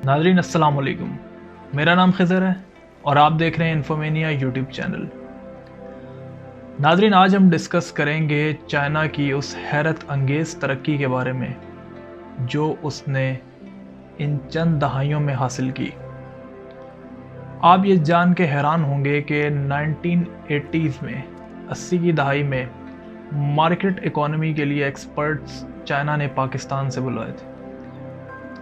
ناظرین السلام علیکم، میرا نام خضر ہے اور آپ دیکھ رہے ہیں انفومینیا یوٹیوب چینل۔ ناظرین، آج ہم ڈسکس کریں گے چائنا کی اس حیرت انگیز ترقی کے بارے میں جو اس نے ان چند دہائیوں میں حاصل کی۔ آپ یہ جان کے حیران ہوں گے کہ 1980s میں 80 کی دہائی میں مارکیٹ اکانومی کے لیے ایکسپرٹس چائنا نے پاکستان سے بلائے تھے۔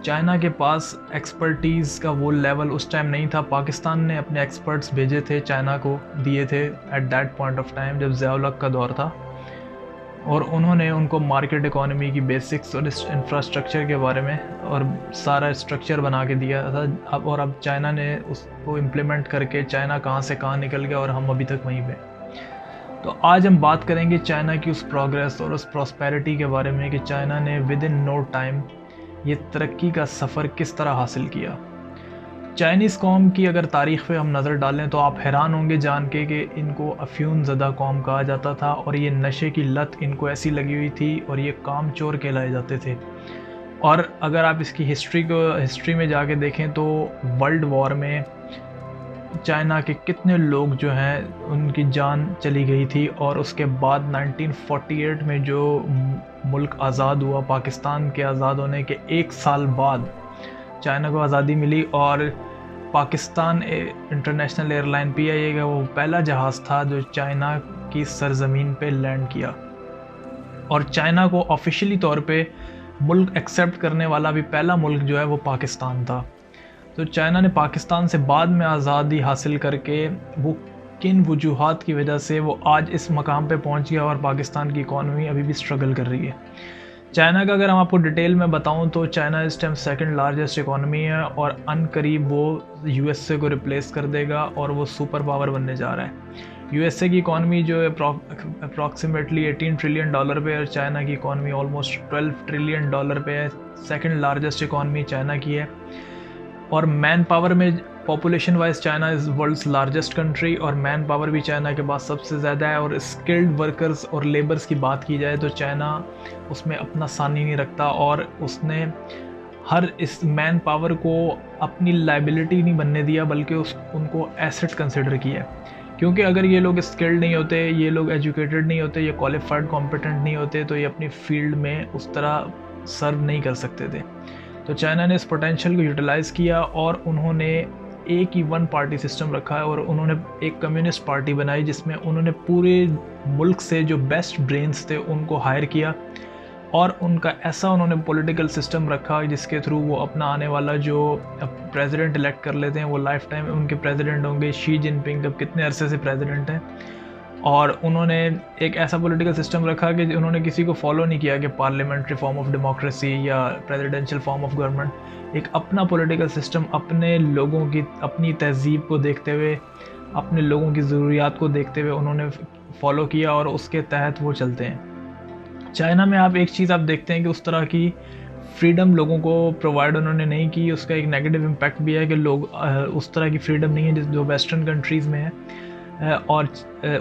چائنا کے پاس ایکسپرٹیز کا وہ لیول اس ٹائم نہیں تھا۔ پاکستان نے اپنے ایکسپرٹس بھیجے تھے، چائنا کو دیے تھے at that point of time جب ضیاء الحق کا دور تھا، اور انہوں نے ان کو مارکیٹ اکانومی کی بیسکس اور انفراسٹرکچر کے بارے میں اور سارا اسٹرکچر بنا کے دیا تھا۔ اب چائنا نے اس کو امپلیمنٹ کر کے چائنا کہاں سے کہاں نکل گیا اور ہم ابھی تک وہیں پہ۔ تو آج ہم بات کریں گے چائنا کی اس پروگریس اور اس پراسپیرٹی کے بارے میں کہ چائنا نے ود ان نو ٹائم یہ ترقی کا سفر کس طرح حاصل کیا۔ چائنیز قوم کی اگر تاریخ پہ ہم نظر ڈالیں تو آپ حیران ہوں گے جان کے کہ ان کو افیون زدہ قوم کہا جاتا تھا، اور یہ نشے کی لت ان کو ایسی لگی ہوئی تھی اور یہ کام چور کہلائے جاتے تھے۔ اور اگر آپ اس کی ہسٹری میں جا کے دیکھیں تو ورلڈ وار میں چائنا کے کتنے لوگ جو ہیں ان کی جان چلی گئی تھی، اور اس کے بعد 1948 میں جو ملک آزاد ہوا، پاکستان کے آزاد ہونے کے 1 سال بعد چائنا کو آزادی ملی، اور Pakistan international air line PIA کا وہ پہلا جہاز تھا جو چائنا کی سرزمین پہ لینڈ کیا، اور چائنا کو آفیشیلی طور پہ ملک ایکسیپٹ کرنے والا بھی پہلا ملک جو ہے وہ پاکستان تھا۔ تو چائنا نے پاکستان سے بعد میں آزادی حاصل کر کے وہ کن وجوہات کی وجہ سے وہ آج اس مقام پہ پہنچ گیا، اور پاکستان کی اکانومی ابھی بھی سٹرگل کر رہی ہے۔ چائنا کا اگر ہم آپ کو ڈیٹیل میں بتاؤں تو چائنا اس ٹائم سیکنڈ لارجسٹ اکانومی ہے، اور ان قریب وہ USA کو ریپلیس کر دے گا اور وہ سپر پاور بننے جا رہا ہے۔ USA کی اکانومی جو ہے اپروکسیمیٹلی $18 ٹریلین پہ ہے، اور چائنا کی اکانومی آلموسٹ $12 ٹریلین پہ ہے۔ سیکنڈ لارجسٹ اکانومی چائنا کی ہے، اور مین پاور میں population wise China is worlds largest country, اور مین پاور بھی چائنا کے پاس سب سے زیادہ ہے، اور اسکلڈ ورکرز اور لیبرز کی بات کی جائے تو چائنا اس میں اپنا ثانی نہیں رکھتا، اور اس نے ہر اس مین پاور کو اپنی لائبلٹی نہیں بننے دیا بلکہ ان کو ایسٹ کنسیڈر کیا ہے۔ کیونکہ اگر یہ لوگ اسکلڈ نہیں ہوتے، یہ لوگ ایجوکیٹڈ نہیں ہوتے، یہ کوالیفائڈ کمپیٹنٹ نہیں ہوتے، تو یہ اپنی فیلڈ میں اس طرح سرو نہیں کر سکتے تھے۔ تو چائنا نے اس پوٹینشیل کو یوٹیلائز کیا، اور انہوں نے ایک ہی ون پارٹی سسٹم رکھا ہے، اور انہوں نے ایک کمیونسٹ پارٹی بنائی جس میں انہوں نے پورے ملک سے جو بیسٹ برینز تھے ان کو ہائر کیا، اور ان کا ایسا انہوں نے پولیٹیکل سسٹم رکھا جس کے تھرو وہ اپنا آنے والا جو پریزیڈنٹ الیکٹ کر لیتے ہیں وہ لائف ٹائم ان کے پریزیڈنٹ ہوں گے۔ شی جن پنگ اب کتنے عرصے سے پریزیڈنٹ ہیں، اور انہوں نے ایک ایسا پولیٹیکل سسٹم رکھا کہ انہوں نے کسی کو فالو نہیں کیا کہ پارلیمنٹری فارم آف ڈیموکریسی یا پریزیڈنشل فارم آف گورنمنٹ۔ ایک اپنا پولیٹیکل سسٹم اپنے لوگوں کی اپنی تہذیب کو دیکھتے ہوئے، اپنے لوگوں کی ضروریات کو دیکھتے ہوئے انہوں نے فالو کیا، اور اس کے تحت وہ چلتے ہیں۔ چائنا میں آپ ایک چیز آپ دیکھتے ہیں کہ اس طرح کی فریڈم لوگوں کو پرووائڈ انہوں نے نہیں کی۔ اس کا ایک نیگیٹو امپیکٹ بھی ہے کہ لوگ اس طرح کی فریڈم نہیں ہے جو ویسٹرن کنٹریز میں ہے، اور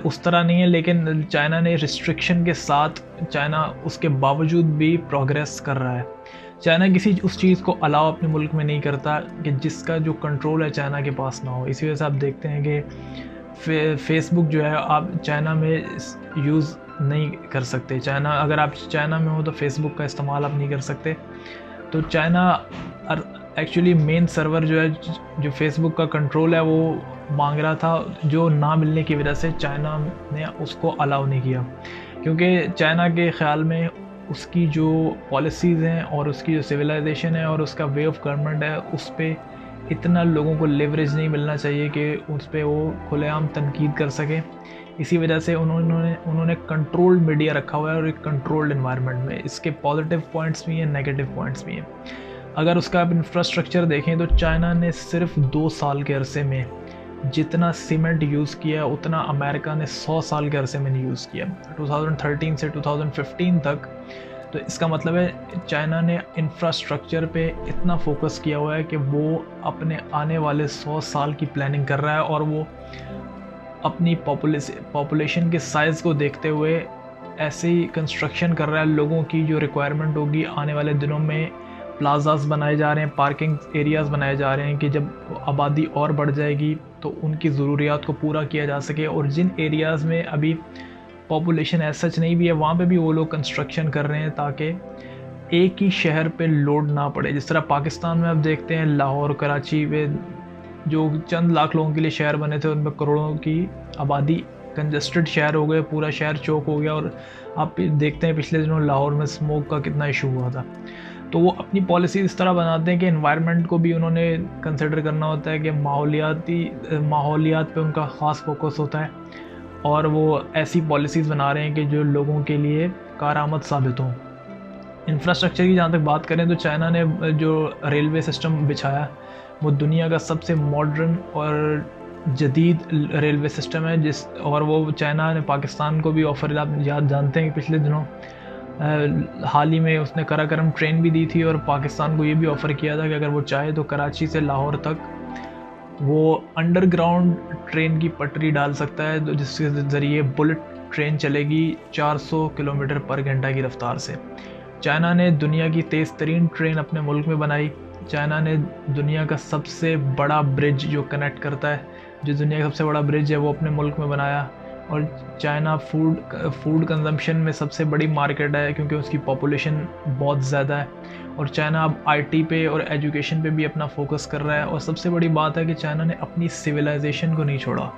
اس طرح نہیں ہے، لیکن چائنا نے ریسٹرکشن کے ساتھ چائنا اس کے باوجود بھی پروگریس کر رہا ہے۔ چائنا کسی اس چیز کو الاؤ اپنے ملک میں نہیں کرتا کہ جس کا جو کنٹرول ہے چائنا کے پاس نہ ہو۔ اسی وجہ سے آپ دیکھتے ہیں کہ فیس بک جو ہے آپ چائنا میں یوز نہیں کر سکتے۔ چائنا اگر آپ چائنا میں ہو تو فیس بک کا استعمال آپ نہیں کر سکتے۔ تو چائنا ایکچولی مین سرور جو ہے جو فیس بک کا کنٹرول ہے وہ مانگ رہا تھا، جو نہ ملنے کی وجہ سے چائنا نے اس کو الاؤ نہیں کیا، کیونکہ چائنا کے خیال میں اس کی جو پالیسیز ہیں اور اس کی جو سویلائزیشن ہے اور اس کا وے آف گورنمنٹ ہے اس پہ اتنا لوگوں کو لیوریج نہیں ملنا چاہیے کہ اس پہ وہ کھلے عام تنقید کر سکیں۔ اسی وجہ سے انہوں نے کنٹرولڈ میڈیا رکھا ہوا ہے، اور ایک کنٹرولڈ انوائرمنٹ میں اس کے پازیٹیو پوائنٹس بھی ہیں، نیگیٹو پوائنٹس بھی ہیں۔ اگر اس کا آپ انفراسٹرکچر دیکھیں تو چائنا نے صرف 2 سال کے عرصے میں جتنا سیمنٹ یوز کیا اتنا امریکہ نے 100 سال کے عرصے میں نہیں یوز کیا، 2013 سے 2015 تک۔ تو اس کا مطلب ہے چائنا نے انفراسٹرکچر پہ اتنا فوکس کیا ہوا ہے کہ وہ اپنے آنے والے 100 سال کی پلاننگ کر رہا ہے، اور وہ اپنی پاپولیشن کے سائز کو دیکھتے ہوئے ایسے ہی کنسٹرکشن کر رہا ہے۔ لوگوں کی جو ریکوائرمنٹ ہوگی آنے والے دنوں میں پلازاز بنائے جا رہے ہیں، پارکنگ ایریاز بنائے جا رہے ہیں کہ جب آبادی اور بڑھ جائے گی تو ان کی ضروریات کو پورا کیا جا سکے، اور جن ایریاز میں ابھی پاپولیشن ایز سچ نہیں بھی ہے وہاں پہ بھی وہ لوگ کنسٹرکشن کر رہے ہیں تاکہ ایک ہی شہر پہ لوڈ نہ پڑے. جس طرح پاکستان میں آپ دیکھتے ہیں لاہور، کراچی میں جو چند لاکھ لوگوں کے لیے شہر بنے تھے ان میں کروڑوں کی آبادی کنجسٹڈ شہر ہو گئے، پورا شہر چوک ہو گیا. اور آپ دیکھتے ہیں پچھلے دنوں لاہور میں اسموک کا کتنا ایشو ہوا تھا. تو وہ اپنی پالیسی اس طرح بناتے ہیں کہ انوائرمنٹ کو بھی انہوں نے کنسیڈر کرنا ہوتا ہے کہ ماحولیات پہ ان کا خاص فوکس ہوتا ہے، اور وہ ایسی پالیسیز بنا رہے ہیں کہ جو لوگوں کے لیے کارآمد ثابت ہوں. انفراسٹرکچر کی جہاں تک بات کریں تو چائنا نے جو ریلوے سسٹم بچھایا وہ دنیا کا سب سے ماڈرن اور جدید ریلوے سسٹم ہے، اور وہ چائنا نے پاکستان کو بھی آفر، آپ یاد جانتے ہیں کہ پچھلے دنوں حال ہی میں اس نے قراقرم ٹرین بھی دی تھی، اور پاکستان کو یہ بھی آفر کیا تھا کہ اگر وہ چاہے تو کراچی سے لاہور تک وہ انڈر گراؤنڈ ٹرین کی پٹری ڈال سکتا ہے، جس کے ذریعے بلٹ ٹرین چلے گی 400 کلومیٹر پر گھنٹہ کی رفتار سے. چائنا نے دنیا کی تیز ترین ٹرین اپنے ملک میں بنائی. چائنا نے دنیا کا سب سے بڑا برج جو کنیکٹ کرتا ہے، جو دنیا کا سب سے بڑا برج ہے وہ اپنے ملک میں بنایا. اور چائنا فوڈ کنزمپشن میں سب سے بڑی مارکیٹ ہے کیونکہ اس کی پاپولیشن بہت زیادہ ہے. اور چائنا اب آئی ٹی پہ اور ایجوکیشن پہ بھی اپنا فوکس کر رہا ہے. اور سب سے بڑی بات ہے کہ چائنا نے اپنی سویلائزیشن کو نہیں چھوڑا،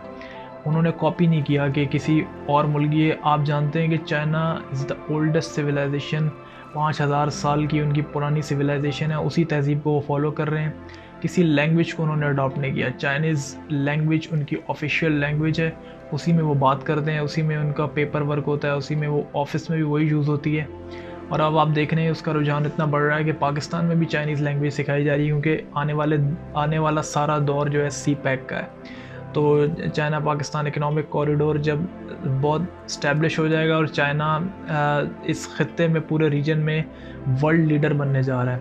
انہوں نے کاپی نہیں کیا کہ کسی اور ملک. یہ آپ جانتے ہیں کہ China is the oldest civilization, 5000 سال کی ان کی پرانی سویلائزیشن ہے. اسی تہذیب کو وہ فالو کر رہے ہیں. کسی لینگویج کو انہوں نے اڈاپٹ نہیں کیا. چائنیز لینگویج ان کی آفیشیل لینگویج ہے، اسی میں وہ بات کرتے ہیں، اسی میں ان کا پیپر ورک ہوتا ہے، اسی میں وہ آفس میں بھی وہی یوز ہوتی ہے. اور اب آپ دیکھ رہے ہیں اس کا رجحان اتنا بڑھ رہا ہے کہ پاکستان میں بھی چائنیز لینگویج سکھائی جا رہی ہے، کیونکہ آنے والا سارا دور جو ہے سی پیک کا ہے. تو چائنا پاکستان اکنامک کوریڈور جب بہت اسٹیبلش ہو جائے گا اور چائنا اس خطے میں پورے ریجن میں ورلڈ لیڈر بننے جا رہا ہے،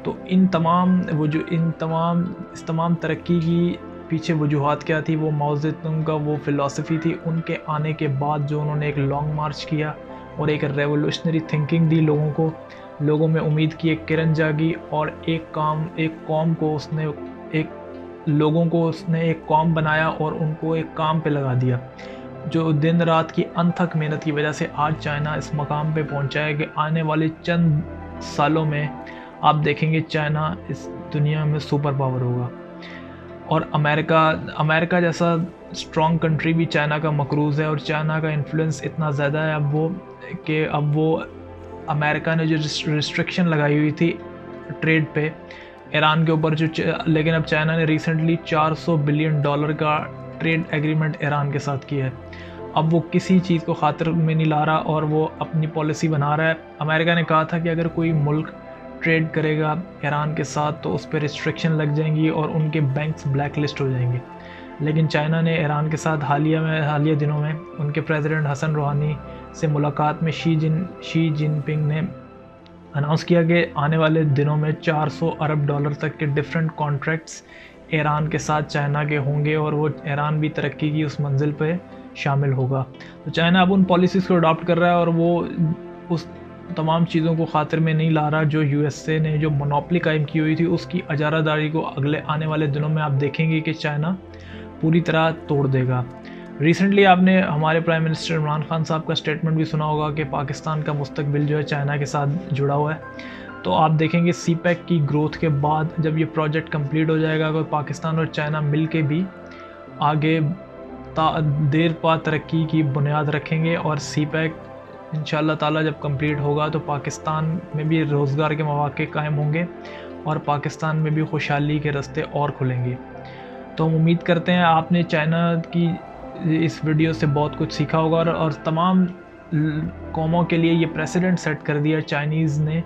تو اس تمام ترقی کی پیچھے وجوہات کیا تھی؟ وہ ماؤ زیدونگ کا وہ فلسفی تھی. ان کے آنے کے بعد جو انہوں نے ایک لانگ مارچ کیا اور ایک ریولوشنری تھنکنگ دی لوگوں کو، لوگوں میں امید کی ایک کرن جاگی، اور ایک قوم کو اس نے ایک قوم بنایا اور ان کو ایک کام پہ لگا دیا، جو دن رات کی انتھک محنت کی وجہ سے آج چائنا اس مقام پہ پہنچا ہے کہ آنے والے چند سالوں میں آپ دیکھیں گے چائنا اس دنیا میں سپر پاور ہوگا. اور امریکہ جیسا اسٹرانگ کنٹری بھی چائنا کا مقروض ہے، اور چائنا کا انفلوئنس اتنا زیادہ ہے اب وہ امریکہ نے جو ریسٹرکشن لگائی ہوئی تھی ٹریڈ پہ ایران کے اوپر، لیکن اب چائنا نے ریسنٹلی $400 بلین کا ٹریڈ ایگریمنٹ ایران کے ساتھ کیا ہے. اب وہ کسی چیز کو خاطر میں نہیں لا رہا اور وہ اپنی پالیسی بنا رہا ہے. امریکہ نے کہا تھا کہ اگر کوئی ملک ٹریڈ کرے گا ایران کے ساتھ تو اس پہ ریسٹرکشن لگ جائیں گی اور ان کے بینکس بلیک لسٹ ہو جائیں گے. لیکن چائنا نے ایران کے ساتھ حالیہ دنوں میں ان کے پریزیڈنٹ حسن روحانی سے ملاقات میں شی جن پنگ نے اناؤنس کیا کہ آنے والے دنوں میں $400 ارب تک کے ڈفرینٹ کانٹریکٹس ایران کے ساتھ چائنا کے ہوں گے، اور وہ ایران بھی ترقی کی اس منزل پہ شامل ہوگا. تو چائنا اب ان پالیسیز کو اڈاپٹ کر رہا ہے، اور وہ اس تمام چیزوں کو خاطر میں نہیں لا رہا جو یو ایس اے نے جو مونوپلی قائم کی ہوئی تھی اس کی اجارہ داری کو آنے والے دنوں میں آپ دیکھیں گے کہ چائنا پوری طرح توڑ دے گا. ریسنٹلی آپ نے ہمارے پرائم منسٹر عمران خان صاحب کا اسٹیٹمنٹ بھی سنا ہوگا کہ پاکستان کا مستقبل جو ہے چائنا کے ساتھ جڑا ہوا ہے. تو آپ دیکھیں گے سی پیک کی گروتھ کے بعد جب یہ پروجیکٹ کمپلیٹ ہو جائے گا تو پاکستان اور چائنا مل کے بھی آگے دیر پا ترقی کی بنیاد رکھیں گے. اور سی پیک انشاءاللہ تعالیٰ جب کمپلیٹ ہوگا تو پاکستان میں بھی روزگار کے مواقع قائم ہوں گے اور پاکستان میں بھی خوشحالی کے راستے اور کھلیں گے. تو ہم امید کرتے ہیں آپ نے چائنا کی اس ویڈیو سے بہت کچھ سیکھا ہوگا، اور تمام قوموں کے لیے یہ پریسیڈنٹ سیٹ کر دیا چائنیز نے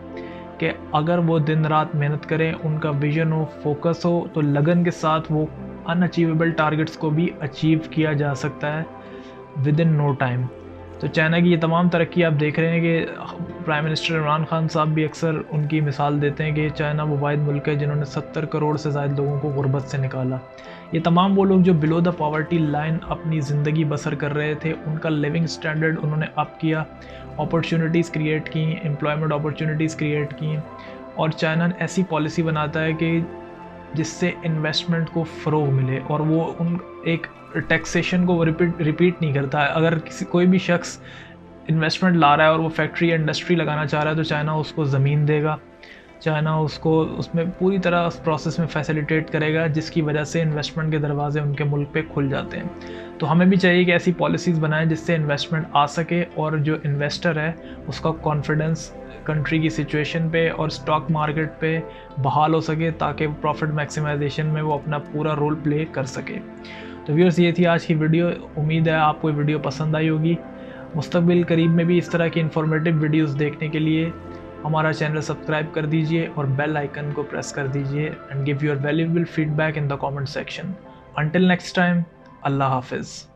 کہ اگر وہ دن رات محنت کریں، ان کا ویژن ہو، فوکس ہو، تو لگن کے ساتھ وہ ان اچیویبل ٹارگٹس کو بھی اچیو کیا جا سکتا ہے ود ان نو ٹائم. تو چائنا کی یہ تمام ترقی آپ دیکھ رہے ہیں کہ پرائم منسٹر عمران خان صاحب بھی اکثر ان کی مثال دیتے ہیں کہ چائنا وہ واحد ملک ہے جنہوں نے 70 کروڑ سے زائد لوگوں کو غربت سے نکالا. یہ تمام وہ لوگ جو بلو دا پاورٹی لائن اپنی زندگی بسر کر رہے تھے، ان کا لیونگ سٹینڈرڈ انہوں نے اپ کیا، اپرچونٹیز کریٹ کی، امپلائمنٹ اپرچونٹیز کریٹ کی، اور چائنا ایسی پالیسی بناتا ہے کہ جس سے انویسٹمنٹ کو فروغ ملے، اور وہ ایک ٹیکسیشن کو وہ ریپیٹ نہیں کرتا ہے۔ اگر کوئی بھی شخص انویسٹمنٹ لا رہا ہے اور وہ فیکٹری یا انڈسٹری لگانا چاہ رہا ہے تو چائنا اس کو زمین دے گا، چائنا اس کو اس میں پوری طرح اس پروسیس میں فیسیلیٹیٹ کرے گا، جس کی وجہ سے انویسٹمنٹ کے دروازے ان کے ملک پہ کھل جاتے ہیں۔ تو ہمیں بھی چاہیے کہ ایسی پالیسیز بنائیں جس سے انویسٹمنٹ آ سکے، اور جو انویسٹر ہے اس کا کانفیڈنس کنٹری کی سچویشن پہ اور اسٹاک مارکیٹ پہ بحال ہو سکے، تاکہ پروفٹ میکسیمائزیشن میں وہ اپنا پورا رول پلے کر سکے۔ تو ویورز، یہ تھی آج کی ویڈیو۔ امید ہے آپ کو یہ ویڈیو پسند آئی ہوگی۔ مستقبل قریب میں بھی اس طرح کی انفارمیٹیو ویڈیوز دیکھنے کے لیے ہمارا چینل سبسکرائب کر دیجئے اور بیل آئیکن کو پریس کر دیجئے، and give your valuable feedback in the comment section. Until next time, اللہ حافظ۔